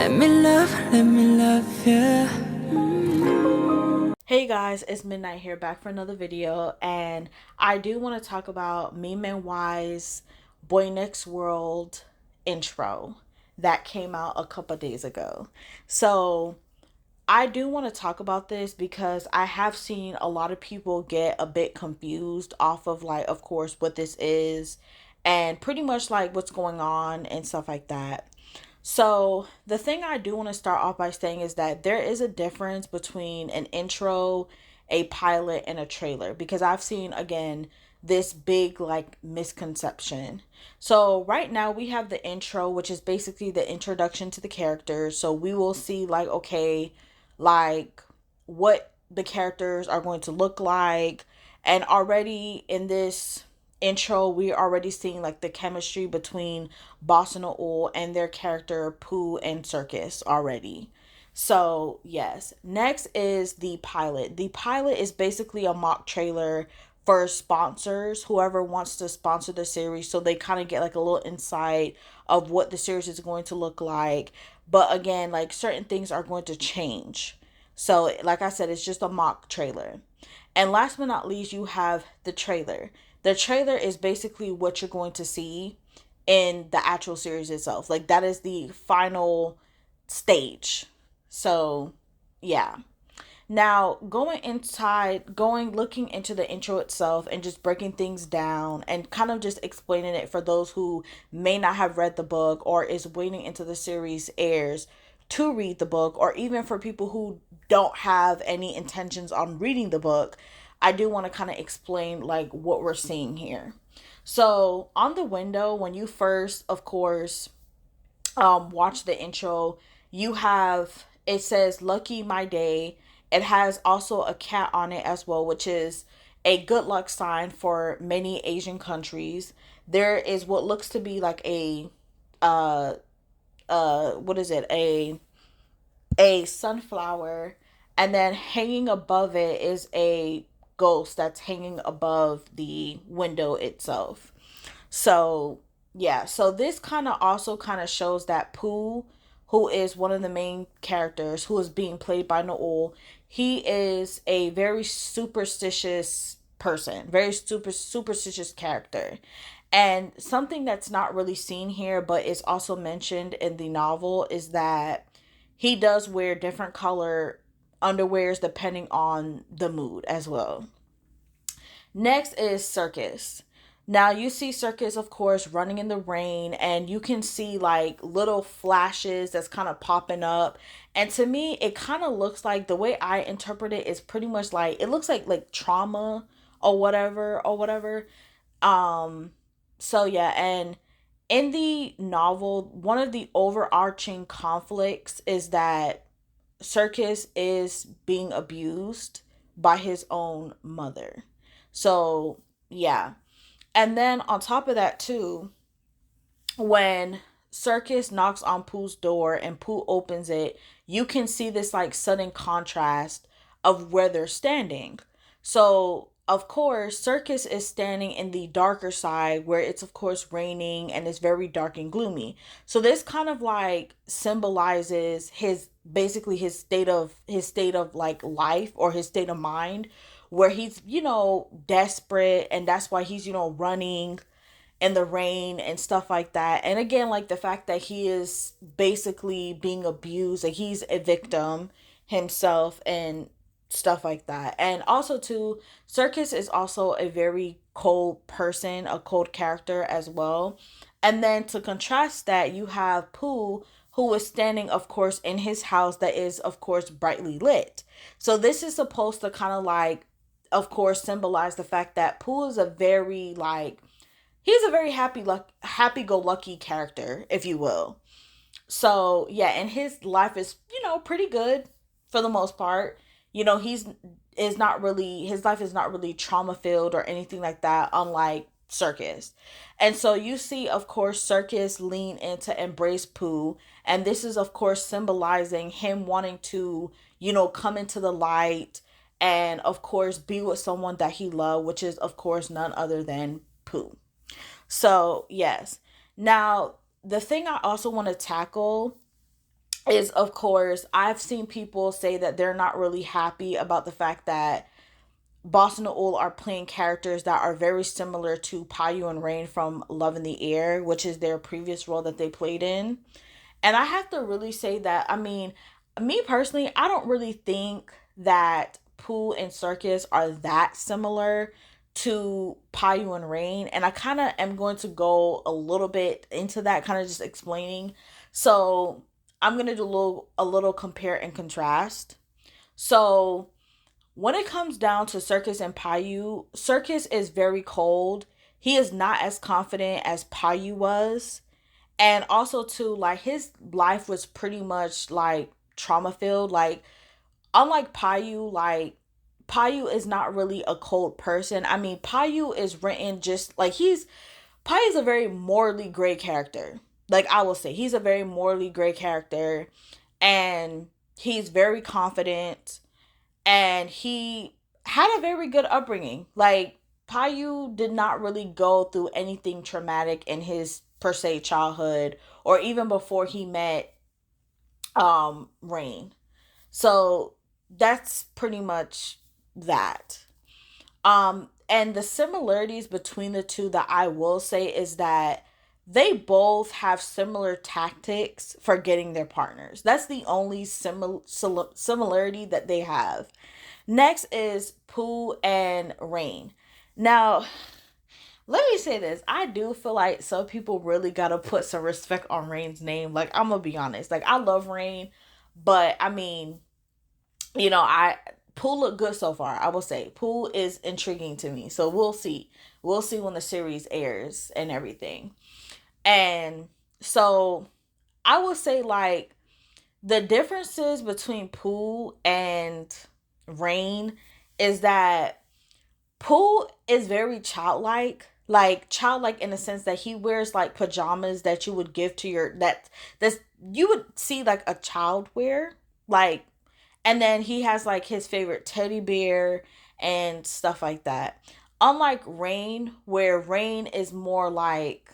let me love you. Hey guys, it's Midnight here, back for another video, and I do want to talk about Meme and Y's Boy Next World intro that came out a couple days ago. So I do want to talk about this because I have seen a lot of people get a bit confused off of, like, of course, what this is and pretty much like what's going on and stuff like that. So, the thing I do want to start off by saying is that there is a difference between an intro, a pilot, and a trailer, because I've seen, again, this big like misconception. So, right now we have the intro, which is basically the introduction to the characters. So, we will see, like, okay, like what the characters are going to look like. And already in this intro, we're already seeing like the chemistry between Boss and Ool and their character Pooh and Circus already. So, yes. Next is the pilot. The pilot is basically a mock trailer for sponsors, whoever wants to sponsor the series, so they kind of get like a little insight of what the series is going to look like. But again, like certain things are going to change. So, like I said, it's just a mock trailer. And last but not least, you have the trailer. The trailer is basically what you're going to see in the actual series itself. Like, that is the final stage. So, yeah. Now, looking into the intro itself and just breaking things down and kind of just explaining it for those who may not have read the book or is waiting until the series airs to read the book, or even for people who don't have any intentions on reading the book, I do want to kind of explain like what we're seeing here. So, on the window, when you first, of course, watch the intro, you have, it says "Lucky My Day." It has also a cat on it as well, which is a good luck sign for many Asian countries. There is what looks to be like a uh what is it, a sunflower, and then hanging above it is a ghost that's hanging above the window itself. So, yeah, so this kind of also kind of shows that Pooh, who is one of the main characters, who is being played by Noel, he is a very superstitious person, very superstitious character. And something that's not really seen here, but is also mentioned in the novel, is that he does wear different color underwears depending on the mood as well. Next is Circus. Now you see Circus, of course, running in the rain, and you can see like little flashes that's kind of popping up. And to me, it kind of looks like, the way I interpret it is pretty much like, it looks like trauma or whatever. Um, so yeah, and in the novel, one of the overarching conflicts is that Circus is being abused by his own mother. So, yeah. And then on top of that, too, when Circus knocks on Pooh's door and Pooh opens it, you can see this like sudden contrast of where they're standing. So, of course, Circus is standing in the darker side where it's, of course, raining and it's very dark and gloomy. So this kind of like symbolizes his, basically his state of like life, or his state of mind, where he's, desperate, and that's why he's, running in the rain and stuff like that. And again, like the fact that he is basically being abused, like he's a victim himself and stuff like that. And also too, Circus is also a very cold person, a cold character as well. And then to contrast that, you have Pooh, who is standing, of course, in his house that is, of course, brightly lit. So this is supposed to kind of like, of course, symbolize the fact that Pooh is a very like, he's a very happy-go-lucky character, if you will. So yeah, and his life is, pretty good for the most part. He's is not really his life is not really trauma filled or anything like that, unlike Circus. And so you see, of course, Circus lean in to embrace Pooh, and this is, of course, symbolizing him wanting to, come into the light and, of course, be with someone that he loved, which is, of course, none other than Pooh. So, yes. Now, the thing I also want to tackle is, of course, I've seen people say that they're not really happy about the fact that Boston and Ul are playing characters that are very similar to Payu and Rain from Love in the Air, which is their previous role that they played in. And I have to really say that, I mean, me personally, I don't really think that Pooh and Circus are that similar to Payu and Rain. And I kind of am going to go a little bit into that, kind of just explaining. So I'm going to do a little compare and contrast. So when it comes down to Circus and Payu, Circus is very cold. He is not as confident as Payu was. And also too, like his life was pretty much like trauma filled. Like unlike Payu, like Payu is not really a cold person. I mean, Payu is written just like Payu's a very morally gray character. Like I will say, he's a very morally gray character, and he's very confident, and he had a very good upbringing. Like Payu did not really go through anything traumatic in his per se childhood or even before he met Rain. So that's pretty much that. And the similarities between the two that I will say is that they both have similar tactics for getting their partners. That's the only similarity that they have. Next is Pooh and Rain. Now, let me say this. I do feel like some people really gotta put some respect on Rain's name. Like, I'm gonna be honest. Like, I love Rain, but I mean, I Pooh looked good so far. I will say Pooh is intriguing to me. So we'll see. We'll see when the series airs and everything. And so I will say like the differences between Pooh and Rain is that Pooh is very childlike. Like childlike in the sense that he wears like pajamas that you would give to your that's you would see like a child wear. Like, and then he has like his favorite teddy bear and stuff like that. Unlike Rain, where Rain is like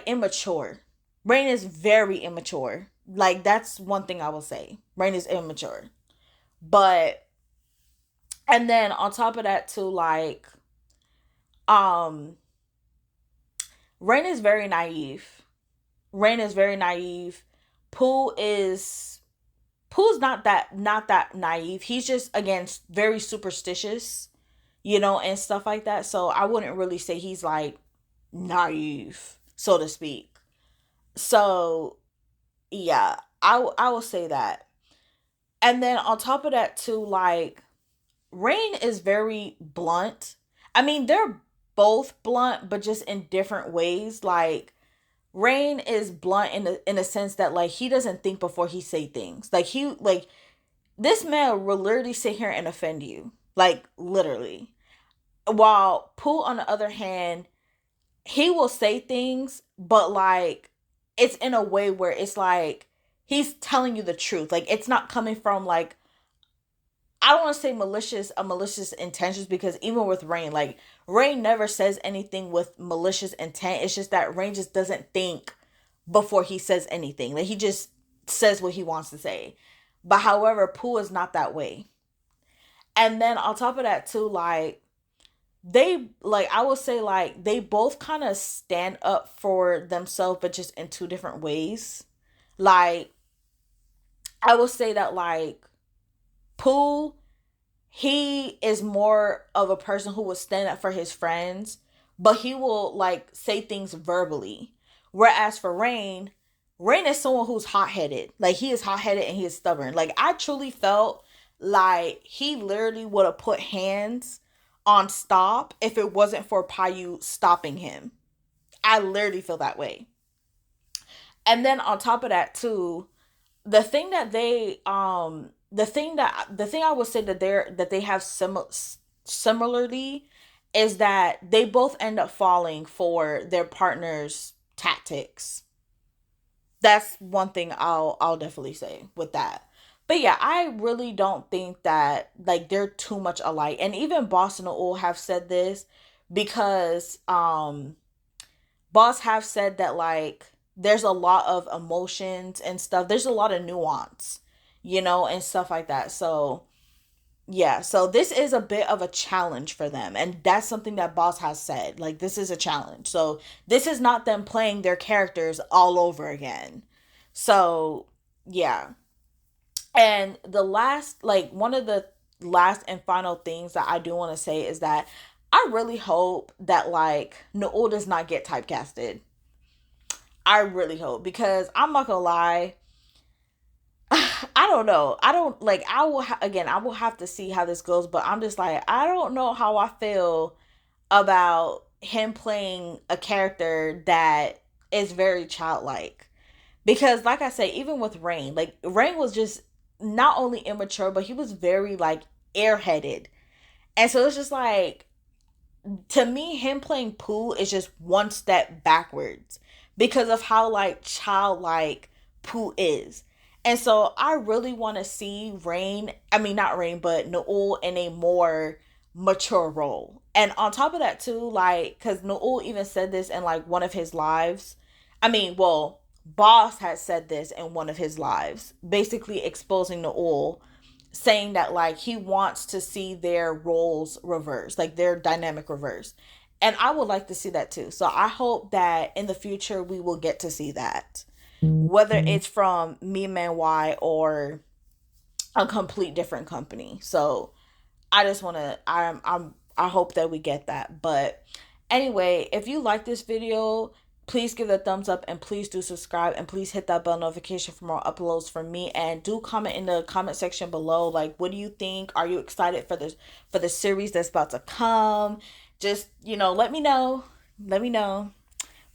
immature. Rain is very immature. Like that's one thing I will say. Rain is immature. But and then on top of that too, like um Rain is very naive. Rain is very naive. Pooh is Pooh's not that naive. He's just again very superstitious, and stuff like that. So I wouldn't really say he's like naive, so to speak. So yeah, I will say that. And then on top of that too, like Rain is very blunt. I mean, they're both blunt, but just in different ways. Like Rain is blunt in a sense that like he doesn't think before he say things. Like this man will literally sit here and offend you. Like literally. While Pooh on the other hand, he will say things, but like it's in a way where it's like he's telling you the truth. Like it's not coming from like I don't want to say malicious intentions because even with Rain, like Rain never says anything with malicious intent. It's just that Rain just doesn't think before he says anything. Like he just says what he wants to say. But however, Pooh is not that way. And then on top of that too, like they like I would say like they both kind of stand up for themselves, but just in two different ways. Like I would say that like Pooh, he is more of a person who will stand up for his friends, but he will like say things verbally. Whereas for Rain, Rain is someone who's hot headed. Like he is hot headed and he is stubborn. Like I truly felt like he literally would have put hands on Stop if it wasn't for Payu stopping him. I literally feel that way. And then on top of that too, the thing I would say that they have similarly is that they both end up falling for their partner's tactics. That's one thing I'll definitely say with that. But yeah, I really don't think that like they're too much alike. And even Boss and Ul have said this because Boss have said that like there's a lot of emotions and stuff. There's a lot of nuance, and stuff like that. So yeah, so this is a bit of a challenge for them. And that's something that Boss has said. Like, this is a challenge. So this is not them playing their characters all over again. So yeah. And the last, like, one of the last and final things that I do want to say is that I really hope that, like, Noel does not get typecasted. I really hope, because I'm not gonna lie, I don't know. I don't like. Again. I will have to see how this goes. But I'm just like, I don't know how I feel about him playing a character that is very childlike. Because, like I say, even with Rain, like, Rain was just not only immature, but he was very, like, airheaded. And so it's just like, to me, him playing Pooh is just one step backwards because of how, like, childlike Pooh is. And so I really want to see Rain, I mean, not Rain, but Noel in a more mature role. And on top of that, too, like, because Noel even said this in, like, one of his lives. I mean, well, Boss had said this in one of his lives, basically exposing Noel, saying that, like, he wants to see their roles reversed, like their dynamic reversed. And I would like to see that too. So I hope that in the future we will get to see that, whether it's from Me Man Y or a complete different company. So I just want to, I hope that we get that. But anyway, if you like this video, please give it a thumbs up, and please do subscribe, and please hit that bell notification for more uploads from me. And do comment in the comment section below, like, what do you think? Are you excited for the series that's about to come? Just, let me know. Let me know.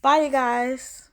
Bye, you guys.